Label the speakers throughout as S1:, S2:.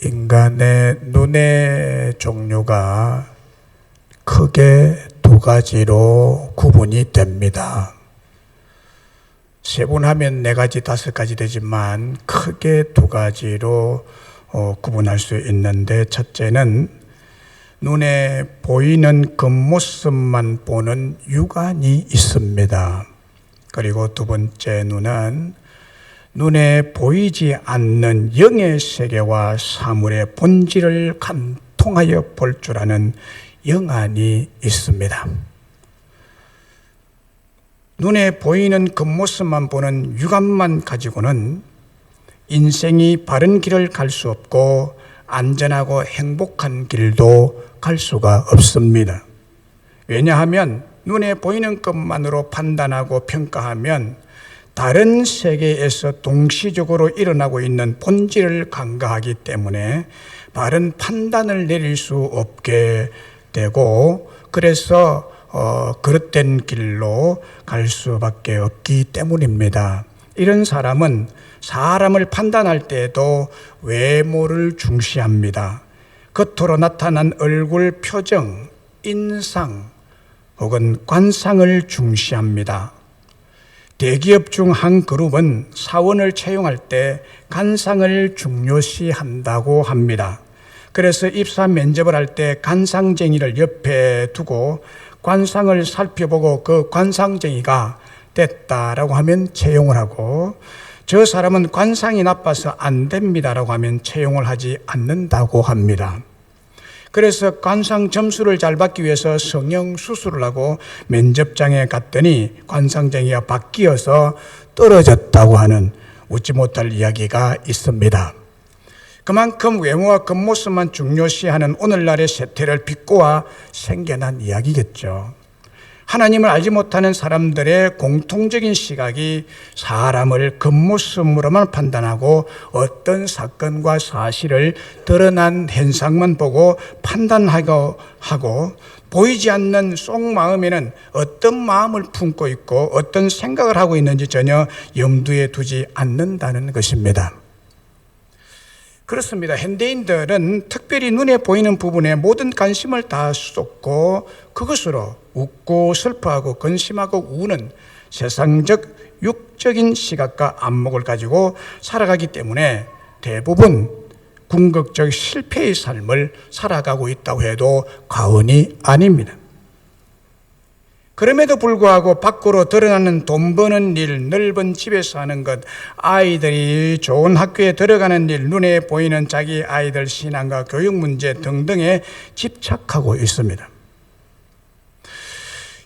S1: 인간의 눈의 종류가 크게 두 가지로 구분이 됩니다. 세분하면 네 가지, 다섯 가지 되지만 크게 두 가지로 구분할 수 있는데, 첫째는 눈에 보이는 겉모습만 보는 육안이 있습니다. 그리고 두 번째 눈은 눈에 보이지 않는 영의 세계와 사물의 본질을 관통하여 볼 줄 아는 영안이 있습니다. 눈에 보이는 겉모습만 보는 육안만 가지고는 인생이 바른 길을 갈 수 없고 안전하고 행복한 길도 갈 수가 없습니다. 왜냐하면 눈에 보이는 것만으로 판단하고 평가하면 다른 세계에서 동시적으로 일어나고 있는 본질을 간과하기 때문에 바른 판단을 내릴 수 없게 되고, 그래서 그릇된 길로 갈 수밖에 없기 때문입니다. 이런 사람은 사람을 판단할 때에도 외모를 중시합니다. 겉으로 나타난 얼굴 표정, 인상 혹은 관상을 중시합니다. 대기업 중 한 그룹은 사원을 채용할 때 관상을 중요시한다고 합니다. 그래서 입사 면접을 할 때 관상쟁이를 옆에 두고 관상을 살펴보고 그 관상쟁이가 됐다라고 하면 채용을 하고, 저 사람은 관상이 나빠서 안 됩니다라고 하면 채용을 하지 않는다고 합니다. 그래서 관상 점수를 잘 받기 위해서 성형 수술을 하고 면접장에 갔더니 관상쟁이가 바뀌어서 떨어졌다고 하는 웃지 못할 이야기가 있습니다. 그만큼 외모와 겉모습만 중요시하는 오늘날의 세태를 비꼬아 생겨난 이야기겠죠. 하나님을 알지 못하는 사람들의 공통적인 시각이 사람을 겉모습으로만 판단하고 어떤 사건과 사실을 드러난 현상만 보고 판단하고 하고, 보이지 않는 속마음에는 어떤 마음을 품고 있고 어떤 생각을 하고 있는지 전혀 염두에 두지 않는다는 것입니다. 그렇습니다. 현대인들은 특별히 눈에 보이는 부분에 모든 관심을 다 쏟고 그것으로 웃고 슬퍼하고 근심하고 우는 세상적 육적인 시각과 안목을 가지고 살아가기 때문에 대부분 궁극적 실패의 삶을 살아가고 있다고 해도 과언이 아닙니다. 그럼에도 불구하고 밖으로 드러나는 돈 버는 일, 넓은 집에서 하는 것, 아이들이 좋은 학교에 들어가는 일, 눈에 보이는 자기 아이들 신앙과 교육 문제 등등에 집착하고 있습니다.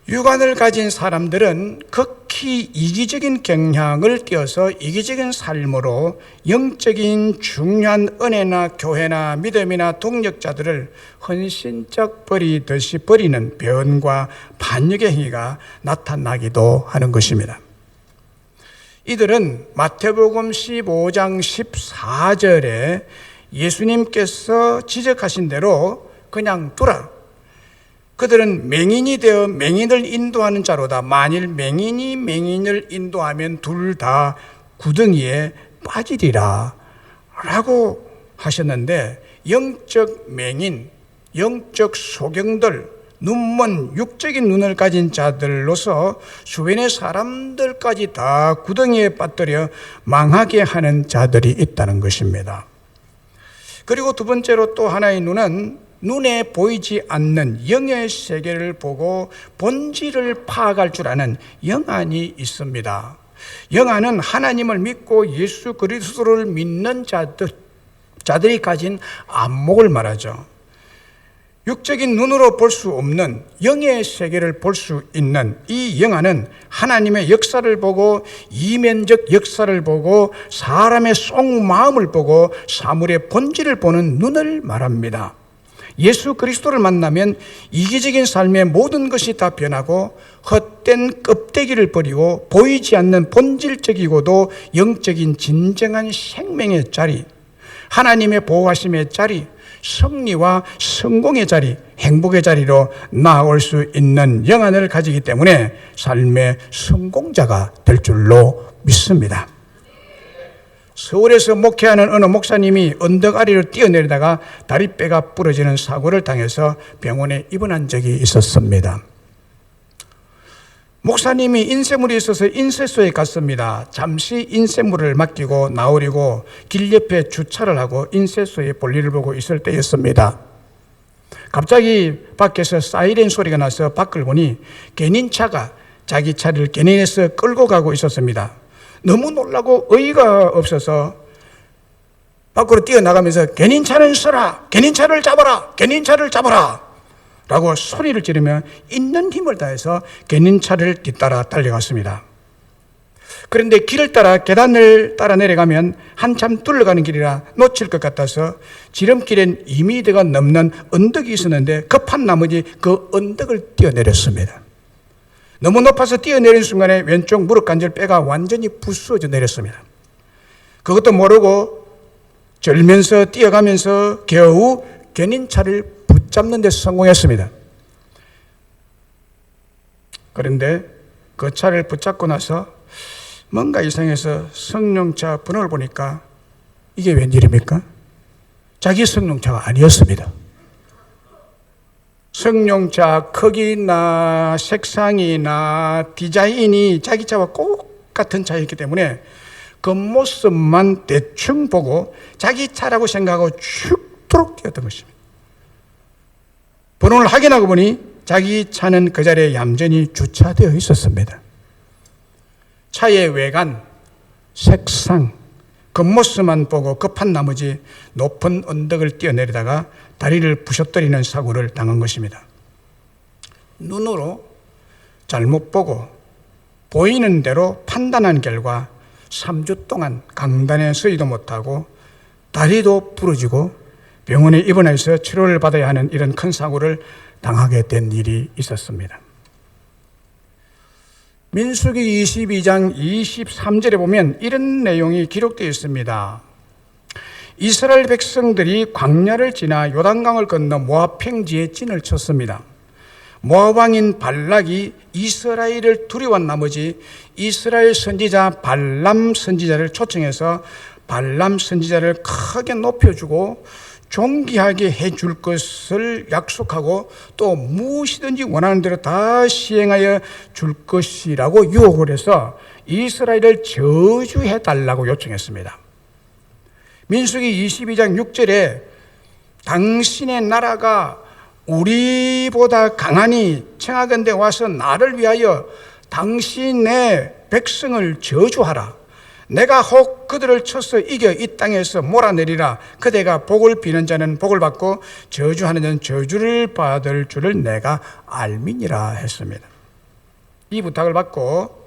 S1: 육안을 가진 사람들은 극히 이기적인 경향을 띄어서 이기적인 삶으로 영적인 중요한 은혜나 교회나 믿음이나 동력자들을 헌신적 버리듯이 버리는 변과 반역의 행위가 나타나기도 하는 것입니다. 이들은 마태복음 15장 14절에 예수님께서 지적하신 대로 그냥 두라. 그들은 맹인이 되어 맹인을 인도하는 자로다. 만일 맹인이 맹인을 인도하면 둘 다 구덩이에 빠지리라 라고 하셨는데, 영적 맹인, 영적 소경들, 눈먼 육적인 눈을 가진 자들로서 주변의 사람들까지 다 구덩이에 빠뜨려 망하게 하는 자들이 있다는 것입니다. 그리고 두 번째로 또 하나의 눈은 눈에 보이지 않는 영의 세계를 보고 본질을 파악할 줄 아는 영안이 있습니다. 영안은 하나님을 믿고 예수 그리스도를 믿는 자들이 가진 안목을 말하죠. 육적인 눈으로 볼 수 없는 영의 세계를 볼 수 있는 이 영안은 하나님의 역사를 보고 이면적 역사를 보고 사람의 속마음을 보고 사물의 본질을 보는 눈을 말합니다. 예수 그리스도를 만나면 이기적인 삶의 모든 것이 다 변하고 헛된 껍데기를 버리고 보이지 않는 본질적이고도 영적인 진정한 생명의 자리, 하나님의 보호하심의 자리, 승리와 성공의 자리, 행복의 자리로 나아올 수 있는 영안을 가지기 때문에 삶의 성공자가 될 줄로 믿습니다. 서울에서 목회하는 어느 목사님이 언덕 아래로 뛰어내리다가 다리뼈가 부러지는 사고를 당해서 병원에 입원한 적이 있었습니다. 목사님이 인쇄물이 있어서 인쇄소에 갔습니다. 잠시 인쇄물을 맡기고 나오려고 길 옆에 주차를 하고 인쇄소에 볼일을 보고 있을 때였습니다. 갑자기 밖에서 사이렌 소리가 나서 밖을 보니 견인차가 자기 차를 견인해서 끌고 가고 있었습니다. 너무 놀라고 어이가 없어서 밖으로 뛰어나가면서 견인차는 서라! 견인차를 잡아라! 견인차를 잡아라! 라고 소리를 지르며 있는 힘을 다해서 견인차를 뒤따라 달려갔습니다. 그런데 길을 따라 계단을 따라 내려가면 한참 뚫려가는 길이라 놓칠 것 같아서 지름길엔 2m가 넘는 언덕이 있었는데 급한 나머지 그 언덕을 뛰어내렸습니다. 너무 높아서 뛰어내린 순간에 왼쪽 무릎 관절 뼈가 완전히 부서져 내렸습니다. 그것도 모르고 절면서 뛰어가면서 겨우 견인차를 붙잡는 데 성공했습니다. 그런데 그 차를 붙잡고 나서 뭔가 이상해서 성룡차 번호를 보니까 이게 웬일입니까? 자기 성룡차가 아니었습니다. 성룡차 크기나 색상이나 디자인이 자기 차와 똑같은 차였기 때문에 겉모습만 대충 보고 자기 차라고 생각하고 죽도록 뛰었던 것입니다. 번호를 확인하고 보니 자기 차는 그 자리에 얌전히 주차되어 있었습니다. 차의 외관, 색상, 겉모습만 보고 급한 나머지 높은 언덕을 뛰어내리다가 다리를 부셔뜨리는 사고를 당한 것입니다. 눈으로 잘못 보고 보이는 대로 판단한 결과 3주 동안 강단에 서지도 못하고 다리도 부러지고 병원에 입원해서 치료를 받아야 하는 이런 큰 사고를 당하게 된 일이 있었습니다. 민수기 22장 23절에 보면 이런 내용이 기록되어 있습니다. 이스라엘 백성들이 광야를 지나 요단강을 건너 모압 평지에 진을 쳤습니다. 모압 왕인 발락이 이스라엘을 두려워한 나머지 이스라엘 선지자 발람 선지자를 초청해서 발람 선지자를 크게 높여주고 존귀하게 해줄 것을 약속하고 또 무엇이든지 원하는 대로 다 시행하여 줄 것이라고 유혹을 해서 이스라엘을 저주해달라고 요청했습니다. 민수기 22장 6절에 당신의 나라가 우리보다 강하니 청하건대 와서 나를 위하여 당신의 백성을 저주하라. 내가 혹 그들을 쳐서 이겨 이 땅에서 몰아내리라. 그대가 복을 비는 자는 복을 받고 저주하는 자는 저주를 받을 줄을 내가 알미니라 했습니다. 이 부탁을 받고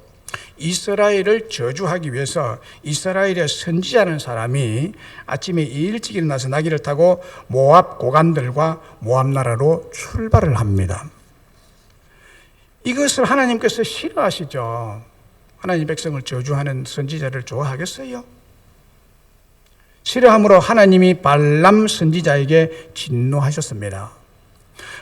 S1: 이스라엘을 저주하기 위해서 이스라엘의 선지자라는 사람이 아침에 일찍 일어나서 나귀를 타고 모압 고관들과 모압 나라로 출발을 합니다. 이것을 하나님께서 싫어하시죠. 하나님 백성을 저주하는 선지자를 좋아하겠어요? 싫어함으로 하나님이 발람 선지자에게 진노하셨습니다.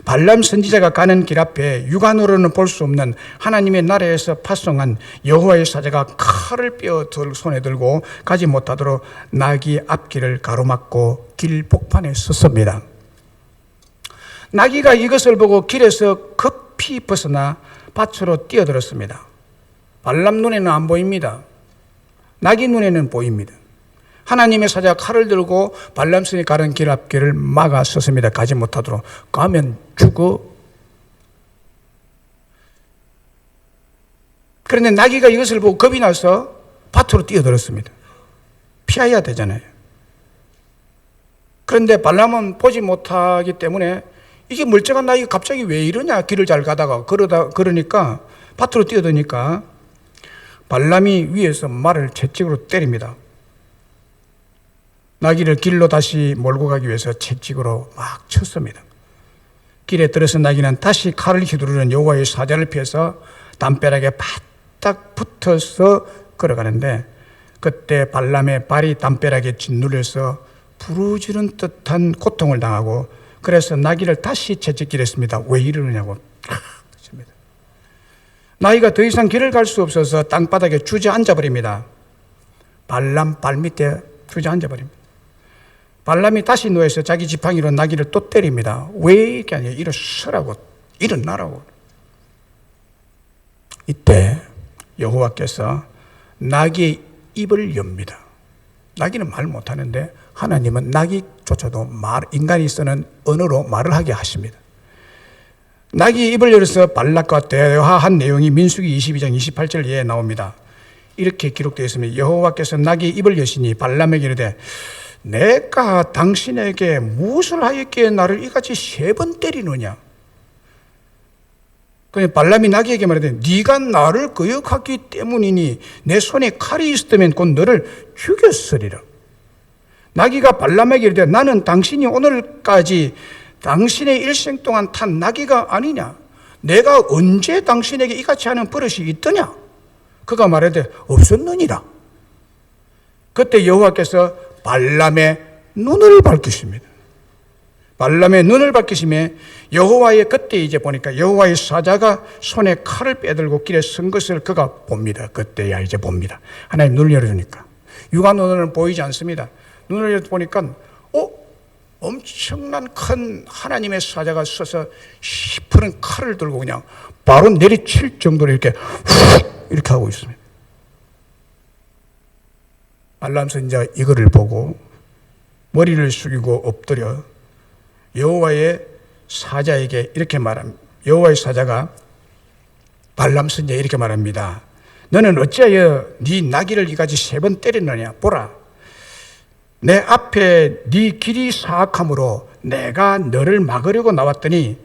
S1: 발람 선지자가 가는 길 앞에 육안으로는 볼 수 없는 하나님의 나라에서 파송한 여호와의 사자가 칼을 빼어 손에 들고 가지 못하도록 나귀 앞길을 가로막고 길 복판에 섰습니다. 나귀가 이것을 보고 길에서 급히 벗어나 밭으로 뛰어들었습니다. 발람 눈에는 안 보입니다. 나귀 눈에는 보입니다. 하나님의 사자가 칼을 들고 발람선이 가는 길 앞길을 막아섰습니다. 가지 못하도록. 가면 죽어. 그런데 나귀가 이것을 보고 겁이 나서 밭으로 뛰어들었습니다. 피해야 되잖아요. 그런데 발람은 보지 못하기 때문에 이게 멀쩡한 나귀가 갑자기 왜 이러냐, 길을 잘 가다가 그러니까 밭으로 뛰어드니까 발람이 위에서 말을 채찍으로 때립니다. 나귀를 길로 다시 몰고 가기 위해서 채찍으로 막 쳤습니다. 길에 들어선 나귀는 다시 칼을 휘두르는 여호와의 사자를 피해서 담벼락에 바짝 붙어서 걸어가는데 그때 발람의 발이 담벼락에 짓눌려서 부르짖는 듯한 고통을 당하고 그래서 나귀를 다시 채찍질했습니다. 왜 이러느냐고. 나귀가 더 이상 길을 갈 수 없어서 땅바닥에 주저앉아 버립니다. 발람 발밑에 주저앉아 버립니다. 발람이 다시 누워서 자기 지팡이로 나귀를 또 때립니다. 왜 이렇게 하냐? 일어서라고, 일어나라고. 이때 여호와께서 나귀의 입을 엽니다. 나귀는 말 못하는데 하나님은 나귀조차도 인간이 쓰는 언어로 말을 하게 하십니다. 나귀의 입을 열어서 발락과 대화한 내용이 민수기 22장 28절에 나옵니다. 이렇게 기록되어 있습니다. 여호와께서 나귀의 입을 여시니 발람에게 이르되 내가 당신에게 무엇을 하였기에 나를 이같이 3번 때리느냐? 그냥 발람이 나귀에게 말하되 네가 나를 거역하기 때문이니 내 손에 칼이 있었다면 곧 너를 죽였으리라. 나귀가 발람에게 이르되 나는 당신이 오늘까지 당신의 일생 동안 탄 나귀가 아니냐? 내가 언제 당신에게 이같이 하는 버릇이 있더냐? 그가 말하되 없었느니라. 그때 여호와께서 발람의 눈을 밝히십니다. 발람의 눈을 밝히심에 여호와의, 그때 이제 보니까 여호와의 사자가 손에 칼을 빼들고 길에 선 것을 그가 봅니다. 그때야 이제 봅니다. 하나님 눈을 열어주니까. 육안 눈은 보이지 않습니다. 눈을 열어보니까 엄청난 큰 하나님의 사자가 서서 시퍼런 칼을 들고 그냥 바로 내리칠 정도로 이렇게 훅 이렇게 하고 있습니다. 발람 선지자 이거를 보고 머리를 숙이고 엎드려 여호와의 사자에게 이렇게 말합니다. 여호와의 사자가 발람 선지자에 이렇게 말합니다. 너는 어찌하여 네 나귀를 이같이 3번 때렸느냐? 보라, 내 앞에 네 길이 사악함으로 내가 너를 막으려고 나왔더니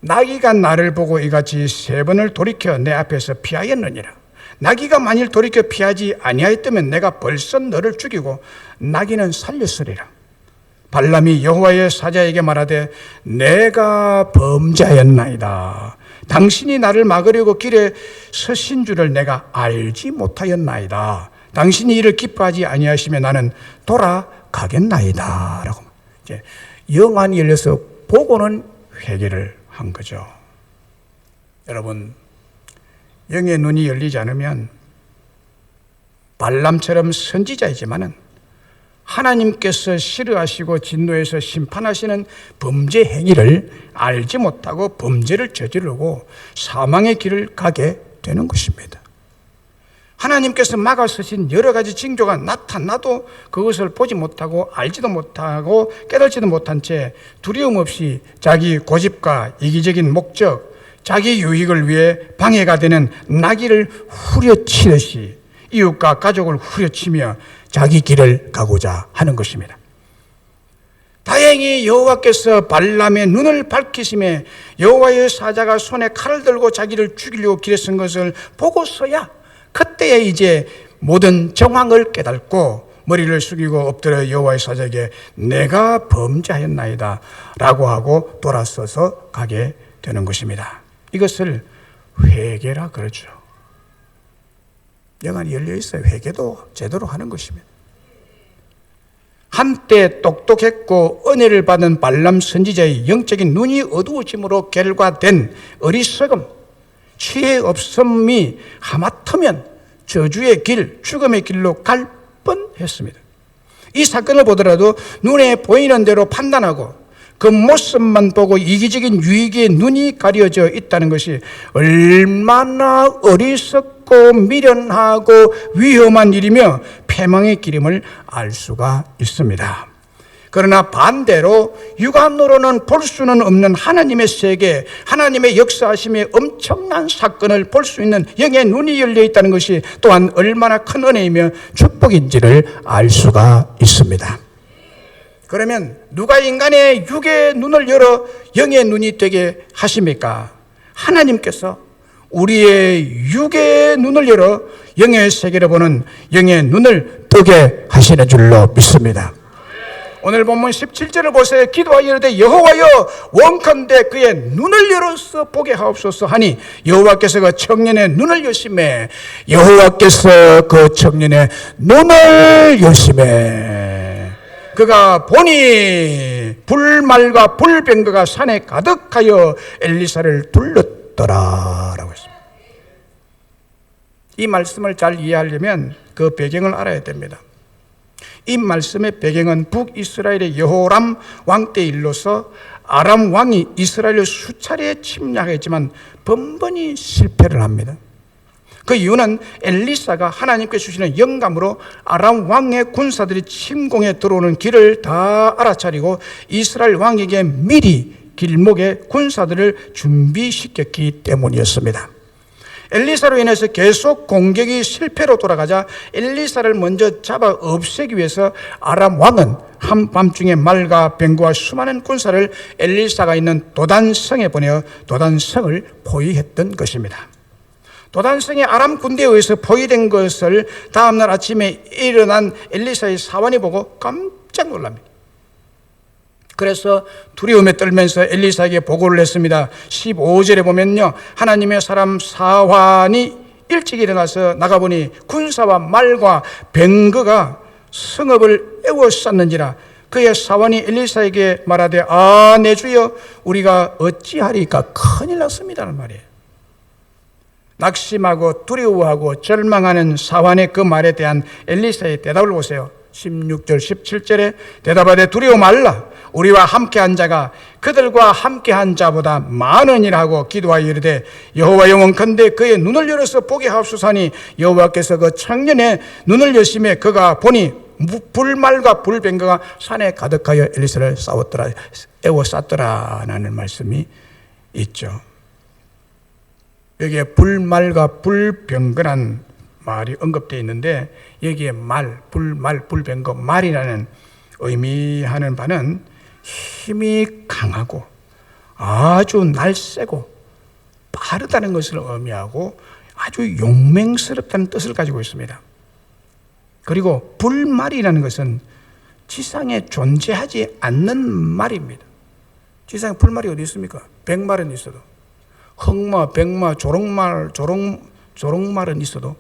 S1: 나귀가 나를 보고 이같이 3번을 돌이켜 내 앞에서 피하였느니라. 나귀가 만일 돌이켜 피하지 아니하였다면 내가 벌써 너를 죽이고 나귀는 살렸으리라. 발람이 여호와의 사자에게 말하되 내가 범죄하였나이다. 당신이 나를 막으려고 길에 서신 줄을 내가 알지 못하였나이다. 당신이 이를 기뻐하지 아니하시면 나는 돌아가겠나이다. 라고 이제 영안이 열려서 보고는 회개를 한 거죠. 여러분, 영의 눈이 열리지 않으면 발람처럼 선지자이지만은 하나님께서 싫어하시고 진노해서 심판하시는 범죄 행위를 알지 못하고 범죄를 저지르고 사망의 길을 가게 되는 것입니다. 하나님께서 막아서신 여러 가지 징조가 나타나도 그것을 보지 못하고 알지도 못하고 깨달지도 못한 채 두려움 없이 자기 고집과 이기적인 목적, 자기 유익을 위해 방해가 되는 나귀를 후려치듯이 이웃과 가족을 후려치며 자기 길을 가고자 하는 것입니다. 다행히 여호와께서 발람의 눈을 밝히심에 여호와의 사자가 손에 칼을 들고 자기를 죽이려고 길에 선 것을 보고서야 그때에 이제 모든 정황을 깨닫고 머리를 숙이고 엎드려 여호와의 사자에게 내가 범죄하였나이다 라고 하고 돌아서서 가게 되는 것입니다. 이것을 회개라 그러죠. 영안이 열려 있어야 회개도 제대로 하는 것입니다. 한때 똑똑했고 은혜를 받은 발람 선지자의 영적인 눈이 어두워짐으로 결과된 어리석음, 지혜 없음이 하마터면 저주의 길, 죽음의 길로 갈 뻔했습니다. 이 사건을 보더라도 눈에 보이는 대로 판단하고 그 모습만 보고 이기적인 유익에 눈이 가려져 있다는 것이 얼마나 어리석고 미련하고 위험한 일이며 패망의 길임을 알 수가 있습니다. 그러나 반대로 육안으로는 볼 수는 없는 하나님의 세계, 하나님의 역사하심의 엄청난 사건을 볼 수 있는 영의 눈이 열려 있다는 것이 또한 얼마나 큰 은혜이며 축복인지를 알 수가 있습니다. 그러면 누가 인간의 육의 눈을 열어 영의 눈이 되게 하십니까? 하나님께서 우리의 육의 눈을 열어 영의 세계를 보는 영의 눈을 뜨게 하시는 줄로 믿습니다. 오늘 본문 17절을 보세요. 기도하여 이르되 여호와여 원컨대 그의 눈을 열어서 보게 하옵소서 하니 여호와께서 그 청년의 눈을 여심해 여호와께서 그 청년의 눈을 여심해 그가 보니 불말과 불병거가 산에 가득하여 엘리사를 둘렀더라 라고 했습니다. 이 말씀을 잘 이해하려면 그 배경을 알아야 됩니다. 이 말씀의 배경은 북이스라엘의 여호람 왕 때 일로서 아람 왕이 이스라엘을 수차례 침략했지만 번번이 실패를 합니다. 그 이유는 엘리사가 하나님께 주시는 영감으로 아람 왕의 군사들이 침공에 들어오는 길을 다 알아차리고 이스라엘 왕에게 미리 길목에 군사들을 준비시켰기 때문이었습니다. 엘리사로 인해서 계속 공격이 실패로 돌아가자 엘리사를 먼저 잡아 없애기 위해서 아람 왕은 한밤중에 말과 병거와 수많은 군사를 엘리사가 있는 도단성에 보내어 도단성을 포위했던 것입니다. 도단성의 아람 군대에 의해서 포위된 것을 다음날 아침에 일어난 엘리사의 사환이 보고 깜짝 놀랍니다. 그래서 두려움에 떨면서 엘리사에게 보고를 했습니다. 15절에 보면요, 하나님의 사람 사환이 일찍 일어나서 나가보니 군사와 말과 병거가 성읍을 에워쌌는지라. 그의 사환이 엘리사에게 말하되 내 주여, 우리가 어찌하리까? 큰일 났습니다는 말이에요. 낙심하고 두려워하고 절망하는 사환의 그 말에 대한 엘리사의 대답을 보세요. 16절 17절에 대답하되 두려워 말라. 우리와 함께한 자가 그들과 함께한 자보다 많으니라 하고 기도하여 이르되 여호와 영원컨대 그의 눈을 열어서 보게 하옵소서니 여호와께서 그 청년의 눈을 여심해 그가 보니 불말과 불병거가 산에 가득하여 엘리사를 에워쌌더라라는 말씀이 있죠. 여기에 불말과 불병거란 말이 언급되어 있는데 여기에 불말, 불병거, 말이라는 의미하는 바는 힘이 강하고 아주 날쌔고 빠르다는 것을 의미하고 아주 용맹스럽다는 뜻을 가지고 있습니다. 그리고 불말이라는 것은 지상에 존재하지 않는 말입니다. 지상에 불말이 어디 있습니까? 백말은 있어도, 흑마, 백마, 조롱말은 있어도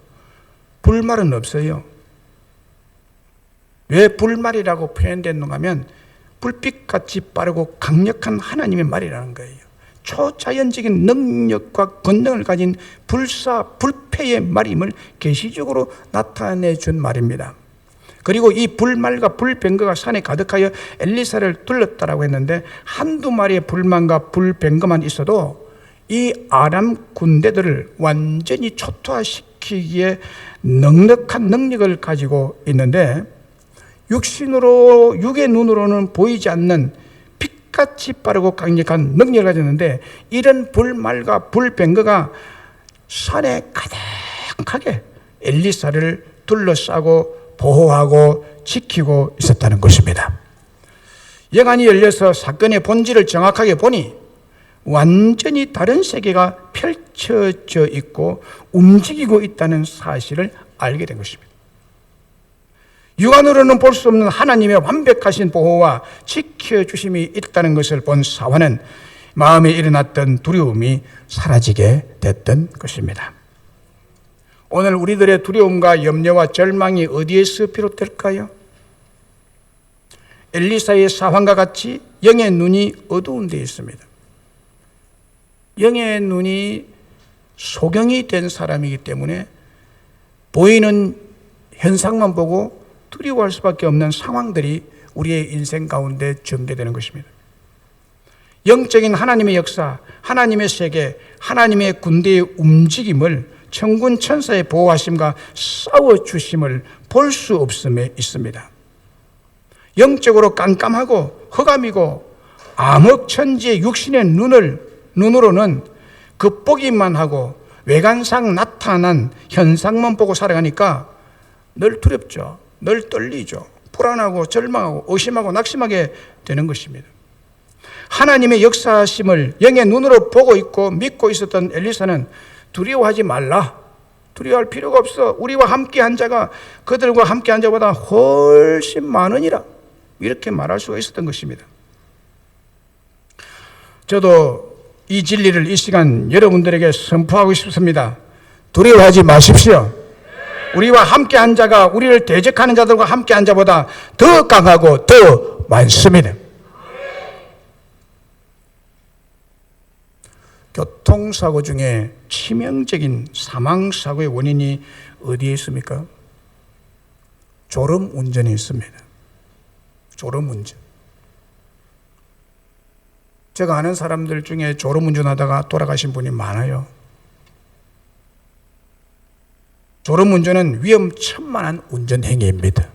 S1: 불말은 없어요. 왜 불말이라고 표현됐는가 하면 불빛같이 빠르고 강력한 하나님의 말이라는 거예요. 초자연적인 능력과 권능을 가진 불사불패의 말임을 계시적으로 나타내 준 말입니다. 그리고 이 불말과 불병거가 산에 가득하여 엘리사를 둘렀다라고 했는데 한두 마리의 불만과 불병거만 있어도 이 아람 군대들을 완전히 초토화시키기에 넉넉한 능력을 가지고 있는데 육의 눈으로는 보이지 않는 빛같이 빠르고 강력한 능력을 가졌는데 이런 불말과 불병거가 산에 가득하게 엘리사를 둘러싸고 보호하고 지키고 있었다는 것입니다. 여간이 열려서 사건의 본질을 정확하게 보니 완전히 다른 세계가 펼쳐져 있고 움직이고 있다는 사실을 알게 된 것입니다. 육안으로는 볼 수 없는 하나님의 완벽하신 보호와 지켜주심이 있다는 것을 본 사환은 마음에 일어났던 두려움이 사라지게 됐던 것입니다. 오늘 우리들의 두려움과 염려와 절망이 어디에서 비롯될까요? 엘리사의 사환과 같이 영의 눈이 어두운 데 있습니다. 영의 눈이 소경이 된 사람이기 때문에 보이는 현상만 보고 두려워할 수밖에 없는 상황들이 우리의 인생 가운데 전개되는 것입니다. 영적인 하나님의 역사, 하나님의 세계, 하나님의 군대의 움직임을 천군 천사의 보호하심과 싸워주심을 볼 수 없음에 있습니다. 영적으로 깜깜하고 흑암이고 암흑천지의 육신의 눈으로는 겉보기만 하고 외관상 나타난 현상만 보고 살아가니까 늘 두렵죠. 늘 떨리죠. 불안하고 절망하고 의심하고 낙심하게 되는 것입니다. 하나님의 역사심을 영의 눈으로 보고 있고 믿고 있었던 엘리사는 두려워하지 말라. 두려워할 필요가 없어. 우리와 함께한 자가 그들과 함께한 자보다 훨씬 많으니라. 이렇게 말할 수가 있었던 것입니다. 저도 이 진리를 이 시간 여러분들에게 선포하고 싶습니다. 두려워하지 마십시오. 우리와 함께한 자가 우리를 대적하는 자들과 함께한 자보다 더 강하고 더 많습니다. 교통사고 중에 치명적인 사망사고의 원인이 어디에 있습니까? 졸음운전에 있습니다. 졸음운전. 제가 아는 사람들 중에 졸음운전하다가 돌아가신 분이 많아요. 졸음운전은 위험천만한 운전행위입니다.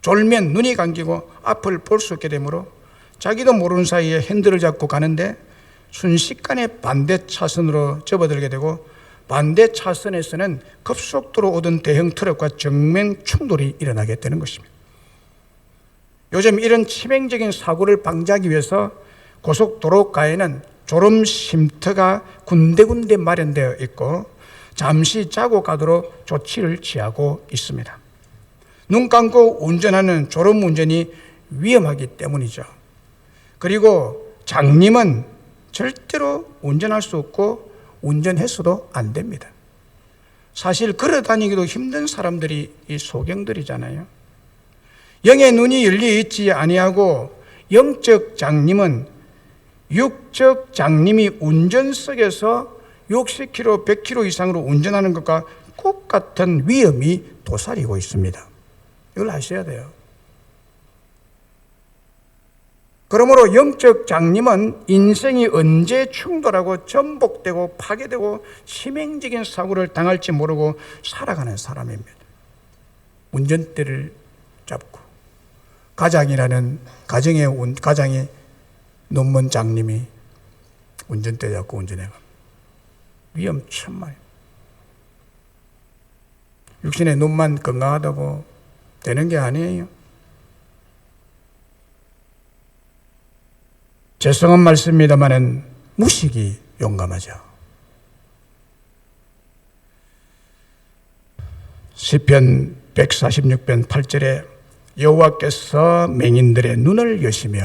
S1: 졸면 눈이 감기고 앞을 볼 수 없게 되므로 자기도 모르는 사이에 핸들을 잡고 가는데 순식간에 반대 차선으로 접어들게 되고 반대 차선에서는 급속도로 오던 대형 트럭과 정면 충돌이 일어나게 되는 것입니다. 요즘 이런 치명적인 사고를 방지하기 위해서 고속도로가에는 졸음 쉼터가 군데군데 마련되어 있고 잠시 자고 가도록 조치를 취하고 있습니다. 눈 감고 운전하는 졸음 운전이 위험하기 때문이죠. 그리고 장님은 절대로 운전할 수 없고 운전해서도 안 됩니다. 사실 걸어 다니기도 힘든 사람들이 이 소경들이잖아요. 영의 눈이 열려 있지 아니하고 영적 장님은 육적 장님이 운전석에서 60km, 100km 이상으로 운전하는 것과 똑같은 위험이 도사리고 있습니다. 이걸 아셔야 돼요. 그러므로 영적 장님은 인생이 언제 충돌하고 전복되고 파괴되고 치명적인 사고를 당할지 모르고 살아가는 사람입니다. 운전대를 잡고 가장의 논문 장님이 운전대 잡고 운전해갑니다. 위험천만해요. 육신의 눈만 건강하다고 되는 게 아니에요. 죄송한 말씀입니다만은 무식이 용감하죠. 시편 146편 8절에 여호와께서 맹인들의 눈을 여시며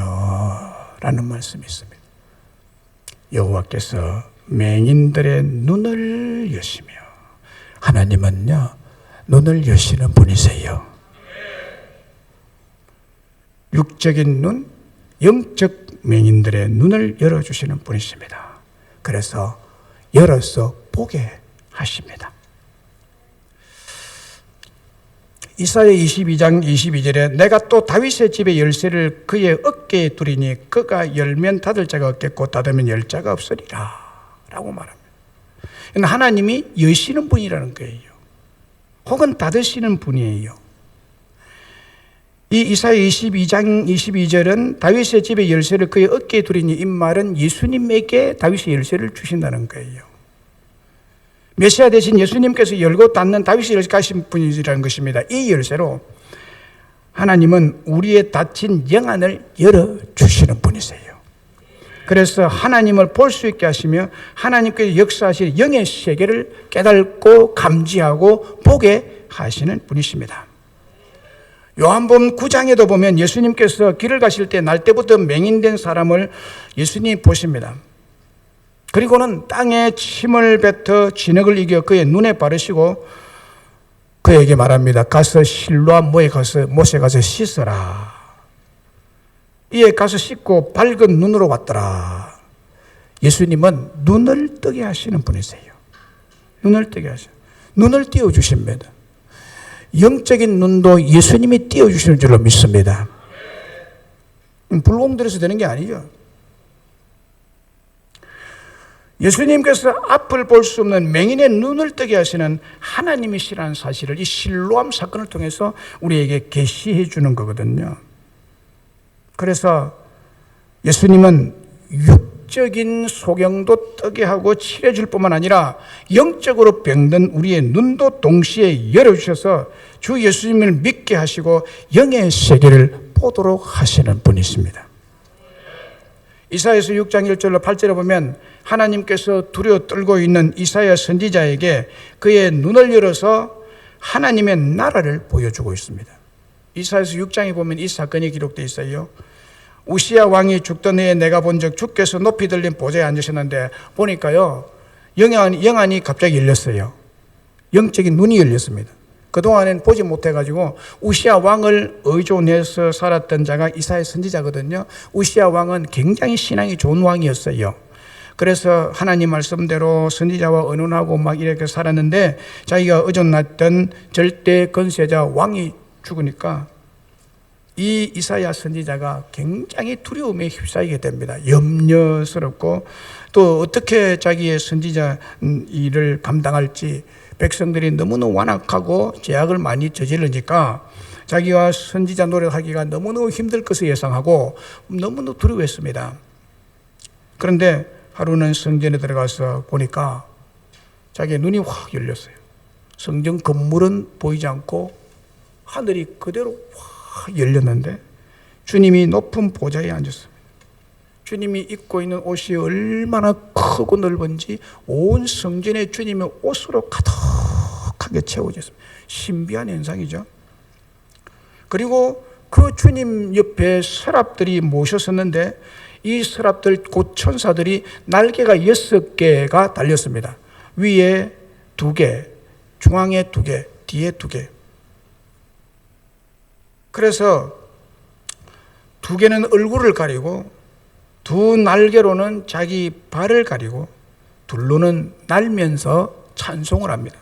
S1: 라는 말씀이 있습니다. 여호와께서 맹인들의 눈을 여시며, 하나님은요 눈을 여시는 분이세요. 육적인 눈, 영적 맹인들의 눈을 열어주시는 분이십니다. 그래서 열어서 보게 하십니다. 이사야 22장 22절에 내가 또 다윗의 집의 열쇠를 그의 어깨에 두리니 그가 열면 닫을 자가 없겠고 닫으면 열 자가 없으리라 라고 말합니다. 하나님이 여시는 분이라는 거예요. 혹은 닫으시는 분이에요. 이 이사야 22장 22절은 다윗의 집의 열쇠를 그의 어깨에 두리니 이 말은 예수님에게 다윗의 열쇠를 주신다는 거예요. 메시아 대신 예수님께서 열고 닫는 다윗의 열쇠 가신 분이라는 것입니다. 이 열쇠로 하나님은 우리의 닫힌 영안을 열어주시는 분이세요. 그래서 하나님을 볼 수 있게 하시며 하나님께서 역사하실 영의 세계를 깨닫고 감지하고 보게 하시는 분이십니다. 요한복음 9장에도 보면 예수님께서 길을 가실 때 날 때부터 맹인된 사람을 예수님이 보십니다. 그리고는 땅에 침을 뱉어 진흙을 이겨 그의 눈에 바르시고 그에게 말합니다. 가서 실로암 못에 가서 씻어라. 이에 가서 씻고 밝은 눈으로 왔더라. 예수님은 눈을 뜨게 하시는 분이세요. 눈을 뜨게 하셔요. 눈을 띄워주십니다. 영적인 눈도 예수님이 띄워주시는 줄로 믿습니다. 불공들여서 되는 게 아니죠. 예수님께서 앞을 볼 수 없는 맹인의 눈을 뜨게 하시는 하나님이시라는 사실을 이 실로암 사건을 통해서 우리에게 계시해 주는 거거든요. 그래서 예수님은 육적인 소경도 뜨게 하고 칠해줄 뿐만 아니라 영적으로 병든 우리의 눈도 동시에 열어주셔서 주 예수님을 믿게 하시고 영의 세계를 보도록 하시는 분이십니다. 이사야서 6장 1절로 8절에 보면 하나님께서 두려워 떨고 있는 이사야 선지자에게 그의 눈을 열어서 하나님의 나라를 보여주고 있습니다. 이사야서 6장에 보면 이 사건이 기록되어 있어요. 우시야 왕이 죽던 해에 내가 본즉 주께서 높이 들린 보좌에 앉으셨는데 보니까요 영안이 갑자기 열렸어요. 영적인 눈이 열렸습니다. 그동안엔 보지 못해가지고 우시야 왕을 의존해서 살았던 자가 이사야 선지자거든요. 우시야 왕은 굉장히 신앙이 좋은 왕이었어요. 그래서 하나님 말씀대로 선지자와 언언하고 막 이렇게 살았는데 자기가 의존했던 절대 권세자 왕이 죽으니까 이 이사야 선지자가 굉장히 두려움에 휩싸이게 됩니다. 염려스럽고 또 어떻게 자기의 선지자 일을 감당할지, 백성들이 너무너무 완악하고 죄악을 많이 저지르니까 자기가 선지자 노릇하기가 너무너무 힘들 것을 예상하고 너무너무 두려워했습니다. 그런데 하루는 성전에 들어가서 보니까 자기의 눈이 확 열렸어요. 성전 건물은 보이지 않고 하늘이 그대로 확 열렸는데 주님이 높은 보좌에 앉았습니다. 주님이 입고 있는 옷이 얼마나 크고 넓은지 온 성전에 주님의 옷으로 가득하게 채워졌습니다. 신비한 현상이죠. 그리고 그 주님 옆에 서랍들이 모셨었는데 이 서랍들 곧 천사들이 날개가 6개가 달렸습니다. 위에 2개, 중앙에 2개, 뒤에 2개. 그래서 2개는 얼굴을 가리고 2 날개로는 자기 발을 가리고 둘로는 날면서 찬송을 합니다.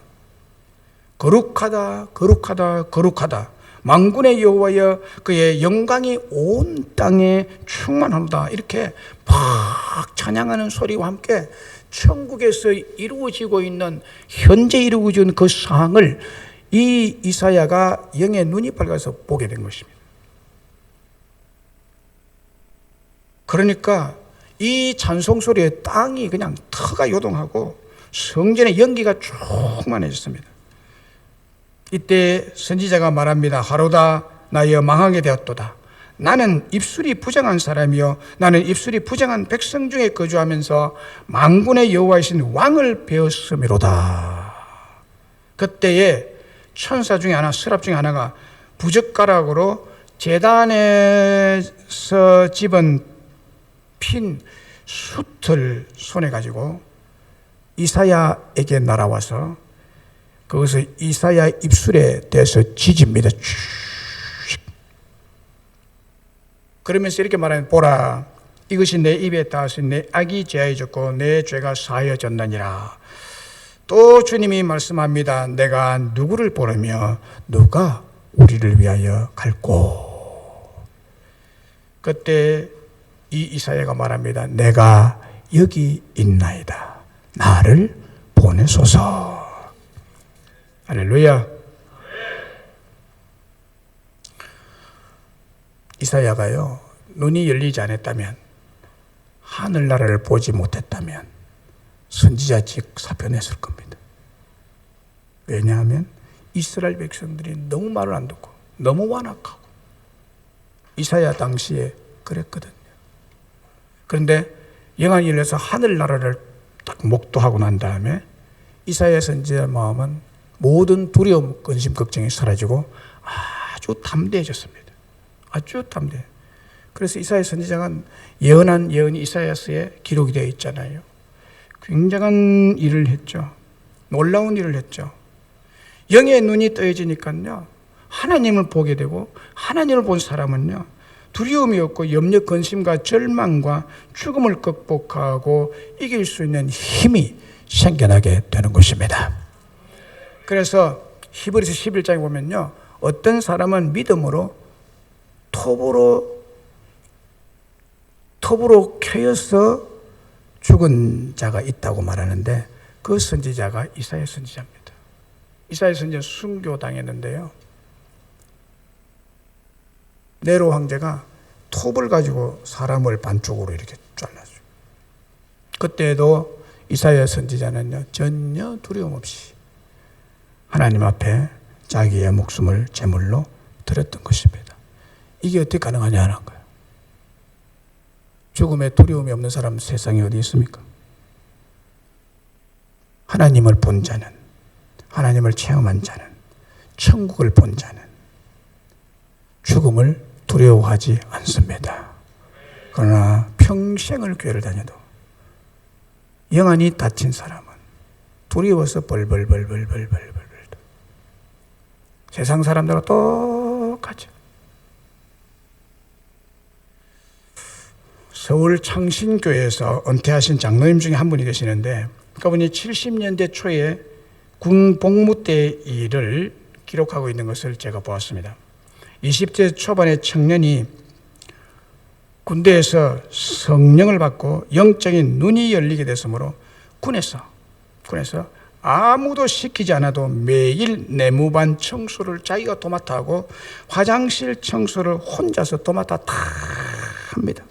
S1: 거룩하다, 거룩하다, 거룩하다. 만군의 여호와여, 그의 영광이 온 땅에 충만하다. 이렇게 막 찬양하는 소리와 함께 천국에서 이루어지고 있는, 현재 이루어지고 있는 그 상황을 이 이사야가 영의 눈이 밝아서 보게 된 것입니다. 그러니까 이 찬송 소리에 땅이 그냥 터가 요동하고 성전의 연기가 충만해졌습니다. 이때 선지자가 말합니다. 하로다 나여 망하게 되었도다. 나는 입술이 부정한 사람이요 나는 입술이 부정한 백성 중에 거주하면서 만군의 여호와이신 왕을 배웠음이로다. 그때에 천사 중에 하나, 서랍 중에 하나가 부젓가락으로 제단에서 집은 핀 숯을 손에 가지고 이사야에게 날아와서 그것을 이사야 입술에 대서 지집니다. 그러면서 이렇게 말하면 보라, 이것이 내 입에 닿았으니 내 악이 제하여졌고 내 죄가 사하여졌느니라. 또 주님이 말씀합니다. 내가 누구를 보려며 누가 우리를 위하여 갈꼬. 그때 이 이사야가 말합니다. 내가 여기 있나이다. 나를 보내소서. 할렐루야. 이사야가요, 눈이 열리지 않았다면, 하늘나라를 보지 못했다면 선지자직 사표냈을 겁니다. 왜냐하면 이스라엘 백성들이 너무 말을 안 듣고 너무 완악하고, 이사야 당시에 그랬거든요. 그런데 영안이 열려서 하늘나라를 딱 목도하고 난 다음에 이사야 선지자의 마음은 모든 두려움, 근심, 걱정이 사라지고 아주 담대해졌습니다. 아주 담대. 그래서 이사야 선지자가 예언한 예언이 이사야서에 기록이 되어 있잖아요. 굉장한 일을 했죠. 놀라운 일을 했죠. 영의 눈이 떠해지니까요, 하나님을 보게 되고, 하나님을 본 사람은요, 두려움이 없고 염려, 근심과 절망과 죽음을 극복하고 이길 수 있는 힘이 생겨나게 되는 것입니다. 그래서 히브리서 11장에 보면요, 어떤 사람은 믿음으로 톱으로 켜여서 죽은 자가 있다고 말하는데 그 선지자가 이사야 선지자입니다. 이사야 선지자 순교당했는데요, 네로 황제가 톱을 가지고 사람을 반쪽으로 이렇게 잘라줘요. 그때도 이사야 선지자는요, 전혀 두려움 없이 하나님 앞에 자기의 목숨을 제물로 드렸던 것입니다. 이게 어떻게 가능하냐는 거예요. 죽음에 두려움이 없는 사람 세상에 어디 있습니까? 하나님을 본 자는, 하나님을 체험한 자는, 천국을 본 자는 죽음을 두려워하지 않습니다. 그러나 평생을 교회를 다녀도 영안이 닫힌 사람은 두려워서 벌벌벌벌벌벌벌 세상 사람들과 똑같죠. 서울 창신교회에서 은퇴하신 장로님 중에 한 분이 계시는데 그분이 70년대 초에 군 복무 때 일을 기록하고 있는 것을 제가 보았습니다. 20대 초반의 청년이 군대에서 성령을 받고 영적인 눈이 열리게 됐으므로 군에서 아무도 시키지 않아도 매일 내무반 청소를 자기가 도맡아 하고 화장실 청소를 혼자서 도맡아 다 합니다.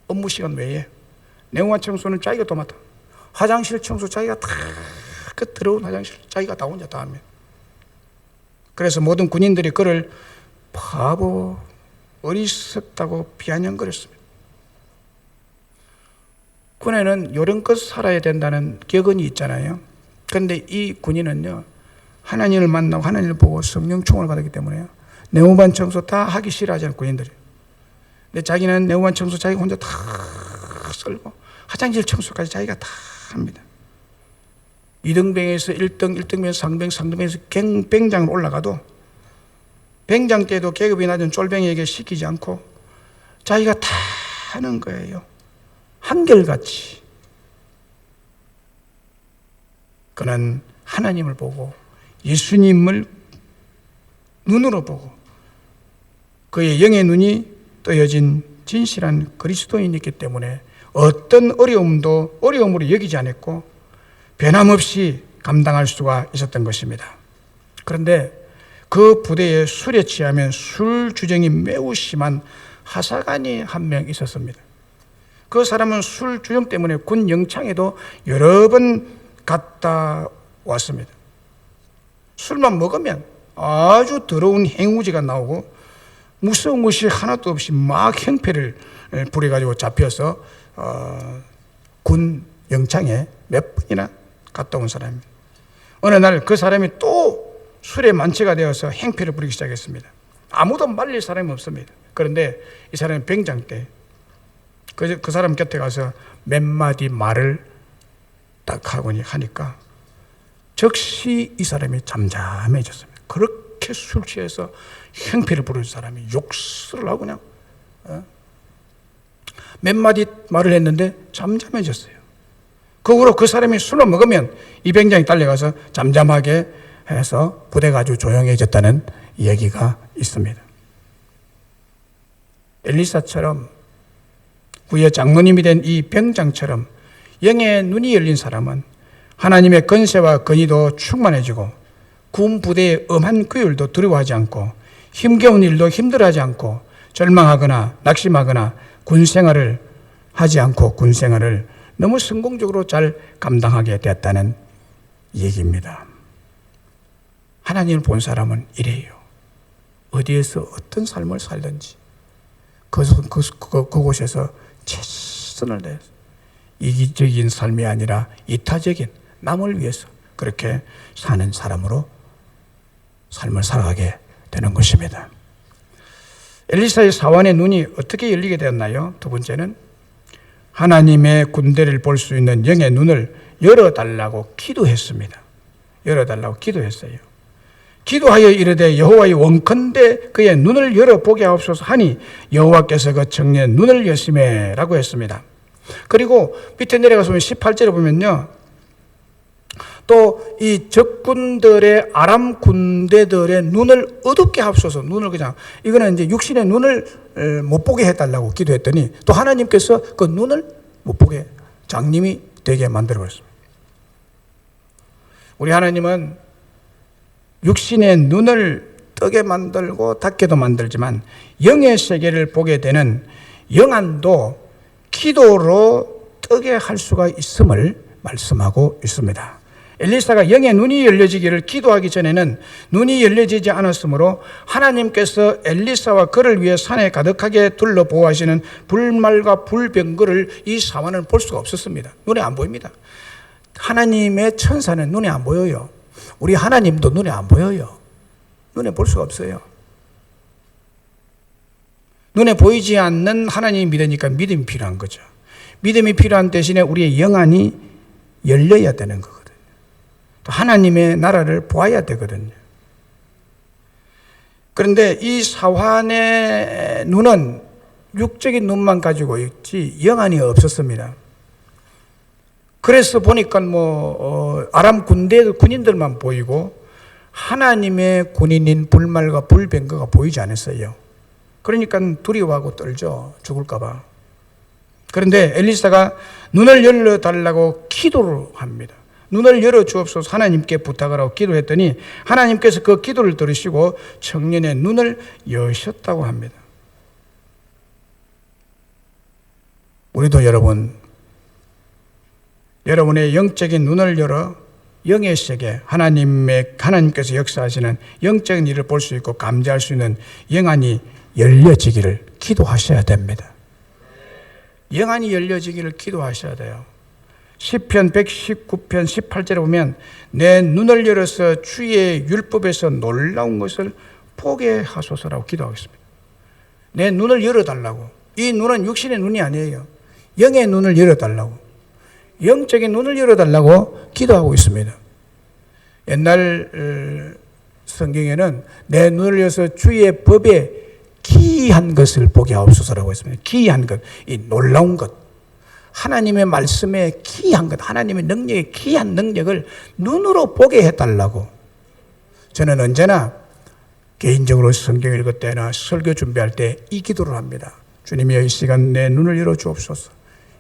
S1: 업무 시간 외에 내무반 청소는 자기가 도맡아, 화장실 청소 자기가 다, 그 더러운 화장실 자기가 다 혼자 다 합니다. 그래서 모든 군인들이 그를 바보, 어리석다고 비아냥거렸습니다. 군에는 요령껏 살아야 된다는 격언이 있잖아요. 그런데 이 군인은요, 하나님을 만나고 하나님을 보고 성령 충만을 받았기 때문에요, 내무반 청소 다 하기 싫어하잖아요, 군인들이. 근데 자기는 내무반 청소 자기가 혼자 다 썰고 화장실 청소까지 자기가 다 합니다. 2등병에서 1등, 1등병에서 상병, 상등병에서 뱅장으로 올라가도 병장 때도 계급이 낮은 쫄병에게 시키지 않고 자기가 다 하는 거예요. 한결같이. 그는 하나님을 보고 예수님을 눈으로 보고 그의 영의 눈이 떠여진 진실한 그리스도인이기 때문에 어떤 어려움으로 여기지 않았고 변함없이 감당할 수가 있었던 것입니다. 그런데 그 부대에 술에 취하면 술 주정이 매우 심한 하사관이 한 명 있었습니다. 그 사람은 술 주정 때문에 군 영창에도 여러 번 갔다 왔습니다. 술만 먹으면 아주 더러운 행우지가 나오고 무서운 것이 하나도 없이 막 행패를 부려가지고 잡혀서 군 영창에 몇 번이나 갔다 온 사람입니다. 어느 날 그 사람이 또 술에 만취가 되어서 행패를 부리기 시작했습니다. 아무도 말릴 사람이 없습니다. 그런데 이 사람이 병장 때 그 사람 곁에 가서 몇 마디 말을 딱 하고 하니까 즉시 이 사람이 잠잠해졌습니다. 그렇게 술 취해서 행패를 부르는 사람이 욕설을 하고 그냥 몇 마디 말을 했는데 잠잠해졌어요. 그 후로 그 사람이 술을 먹으면 이 병장이 딸려가서 잠잠하게 해서 부대가 아주 조용해졌다는 얘기가 있습니다. 엘리사처럼 후에 장로님이 된 이 병장처럼 영의 눈이 열린 사람은 하나님의 권세와 권위도 충만해지고 군 부대의 엄한 규율도 두려워하지 않고 힘겨운 일도 힘들어하지 않고 절망하거나 낙심하거나 군생활을 하지 않고 군생활을 너무 성공적으로 잘 감당하게 되었다는 얘기입니다. 하나님을 본 사람은 이래요. 어디에서 어떤 삶을 살든지 그곳에서 최선을 다해서 이기적인 삶이 아니라 이타적인 남을 위해서 그렇게 사는 사람으로 삶을 살아가게 되는 것입니다. 엘리사의 사환의 눈이 어떻게 열리게 되었나요? 두 번째는 하나님의 군대를 볼 수 있는 영의 눈을 열어달라고 기도했습니다. 열어달라고 기도했어요. 기도하여 이르되 여호와의 원컨대 그의 눈을 열어보게 하옵소서 하니 여호와께서 그 청년의 눈을 여심해 라고 했습니다. 그리고 밑에 내려가서 18절에 보면요, 또 이 적군들의 아람 군대들의 눈을 어둡게 하옵소서. 눈을 그냥 이거는 이제 육신의 눈을 못 보게 해달라고 기도했더니 또 하나님께서 그 눈을 못 보게 장님이 되게 만들어 버렸습니다. 우리 하나님은 육신의 눈을 뜨게 만들고 닫게도 만들지만 영의 세계를 보게 되는 영안도 기도로 뜨게 할 수가 있음을 말씀하고 있습니다. 엘리사가 영의 눈이 열려지기를 기도하기 전에는 눈이 열려지지 않았으므로 하나님께서 엘리사와 그를 위해 산에 가득하게 둘러 보호하시는 불말과 불병거를 이 사환은 볼 수가 없었습니다. 눈에 안 보입니다. 하나님의 천사는 눈에 안 보여요. 우리 하나님도 눈에 안 보여요. 눈에 볼 수가 없어요. 눈에 보이지 않는 하나님이 믿으니까 믿음이 필요한 거죠. 믿음이 필요한 대신에 우리의 영안이 열려야 되는 거거든요. 또 하나님의 나라를 보아야 되거든요. 그런데 이 사환의 눈은 육적인 눈만 가지고 있지 영안이 없었습니다. 그래서 보니까 아람 군인들만 보이고 하나님의 군인인 불말과 불병거가 보이지 않았어요. 그러니까 두려워하고 떨죠. 죽을까 봐. 그런데 엘리사가 눈을 열어달라고 기도를 합니다. 눈을 열어주옵소서 하나님께 부탁을 하고 기도했더니 하나님께서 그 기도를 들으시고 청년의 눈을 여셨다고 합니다. 우리도 여러분의 영적인 눈을 열어 영의 세계, 하나님께서 역사하시는 영적인 일을 볼 수 있고 감지할 수 있는 영안이 열려지기를 기도하셔야 됩니다. 영안이 열려지기를 기도하셔야 돼요. 시편 119편 18절에 보면 내 눈을 열어서 주의 율법에서 놀라운 것을 보게 하소서라고 기도하겠습니다. 내 눈을 열어달라고. 이 눈은 육신의 눈이 아니에요. 영의 눈을 열어달라고. 영적인 눈을 열어달라고 기도하고 있습니다. 옛날 성경에는 내 눈을 열어서 주의 법에 기이한 것을 보게 하옵소서라고 했습니다. 기이한 것, 이 놀라운 것, 하나님의 말씀에 기이한 것, 하나님의 능력에 기이한 능력을 눈으로 보게 해달라고. 저는 언제나 개인적으로 성경 읽을 때나 설교 준비할 때 이 기도를 합니다. 주님이여 이 시간 내 눈을 열어주옵소서.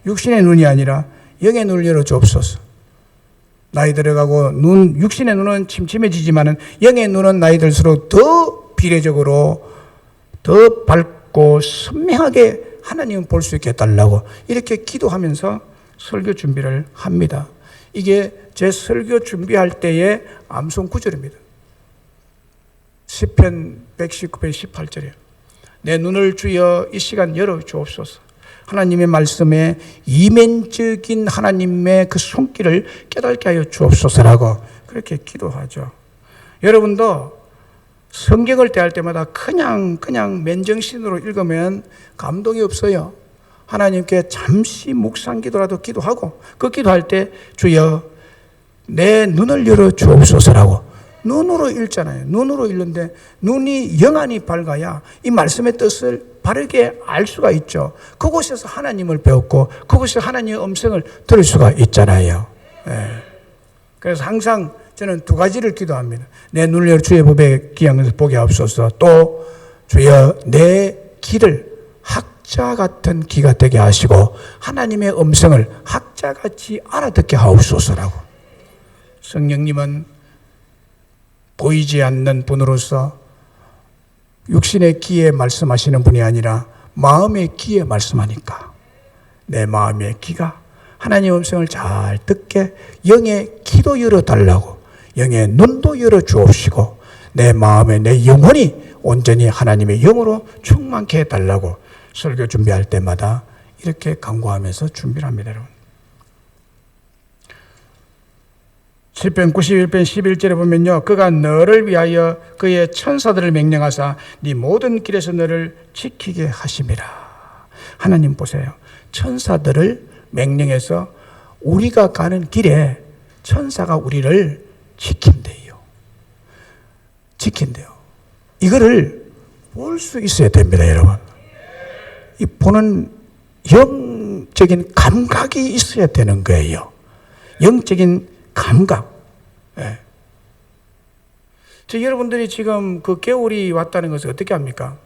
S1: 육신의 눈이 아니라 영의 눈을 열어주옵소서. 나이 들어가고 육신의 눈은 침침해지지만은 영의 눈은 나이 들수록 더 비례적으로 더 밝고 선명하게 하나님을 볼 수 있게 해달라고 이렇게 기도하면서 설교 준비를 합니다. 이게 제 설교 준비할 때의 암송 구절입니다. 시편 119편 18절이에요. 내 눈을 주여 이 시간 열어주옵소서. 하나님의 말씀에 이면적인 하나님의 그 손길을 깨닫게 하여 주옵소서라고 그렇게 기도하죠. 여러분도 성경을 대할 때마다 그냥 맨정신으로 읽으면 감동이 없어요. 하나님께 잠시 묵상 기도라도 기도하고 그 기도할 때 주여 내 눈을 열어 주옵소서라고 눈으로 읽잖아요. 눈으로 읽는데 눈이 영안이 밝아야 이 말씀의 뜻을 바르게 알 수가 있죠. 그곳에서 하나님을 배웠고 그곳에서 하나님의 음성을 들을 수가 있잖아요. 네. 그래서 항상 저는 두 가지를 기도합니다. 내 눈을 열어 주의 법에 기이한 것을 보게 하옵소서. 또 주여 내 귀를 학자 같은 귀가 되게 하시고 하나님의 음성을 학자같이 알아듣게 하옵소서라고. 성령님은 보이지 않는 분으로서 육신의 귀에 말씀하시는 분이 아니라 마음의 귀에 말씀하니까 내 마음의 귀가 하나님의 음성을 잘 듣게 영의 귀도 열어달라고 영의 눈도 열어주옵시고 내 마음에 내 영혼이 온전히 하나님의 영으로 충만케 해달라고 설교 준비할 때마다 이렇게 간구하면서 준비를 합니다. 여러분. 시편 91편 11절에 보면요, 그가 너를 위하여 그의 천사들을 명령하사 네 모든 길에서 너를 지키게 하심이라. 하나님 보세요. 천사들을 명령해서 우리가 가는 길에 천사가 우리를 지킨대요. 이거를 볼 수 있어야 됩니다, 여러분. 이 보는 영적인 감각이 있어야 되는 거예요. 영적인 감각. 네. 여러분들이 지금 그 겨울이 왔다는 것을 어떻게 합니까?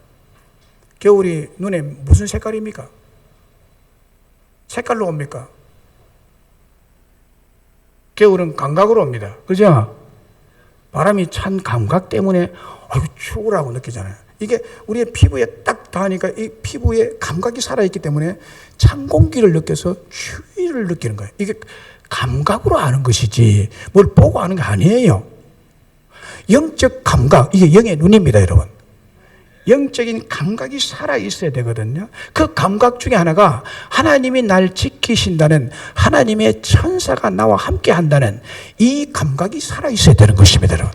S1: 겨울이 눈에 무슨 색깔입니까? 색깔로 옵니까? 겨울은 감각으로 옵니다. 그죠? 바람이 찬 감각 때문에 아이고 추우라고 느끼잖아요. 이게 우리의 피부에 딱 닿으니까 이 피부에 감각이 살아있기 때문에 찬 공기를 느껴서 추위를 느끼는 거예요. 이게 감각으로 아는 것이지 뭘 보고 아는 게 아니에요. 영적 감각, 이게 영의 눈입니다, 여러분. 영적인 감각이 살아있어야 되거든요. 그 감각 중에 하나가 하나님이 날 지키신다는 하나님의 천사가 나와 함께 한다는 이 감각이 살아있어야 되는 것입니다, 여러분.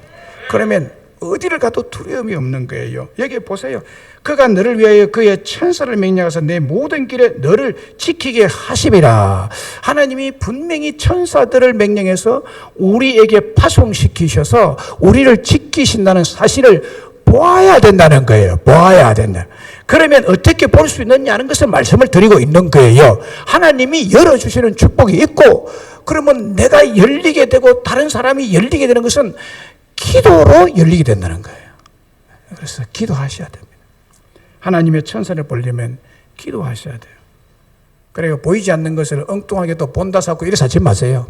S1: 그러면 어디를 가도 두려움이 없는 거예요. 여기 보세요. 그가 너를 위하여 그의 천사를 명령하사 내 모든 길에 너를 지키게 하심이라. 하나님이 분명히 천사들을 명령해서 우리에게 파송시키셔서 우리를 지키신다는 사실을 보아야 된다는 거예요. 보아야 된다. 그러면 어떻게 볼 수 있느냐는 것을 말씀을 드리고 있는 거예요. 하나님이 열어주시는 축복이 있고, 그러면 내가 열리게 되고 다른 사람이 열리게 되는 것은 기도로 열리게 된다는 거예요. 그래서 기도하셔야 됩니다. 하나님의 천사를 보려면 기도하셔야 돼요. 그래요. 보이지 않는 것을 엉뚱하게 또 본다 사고 이래서 하지 마세요.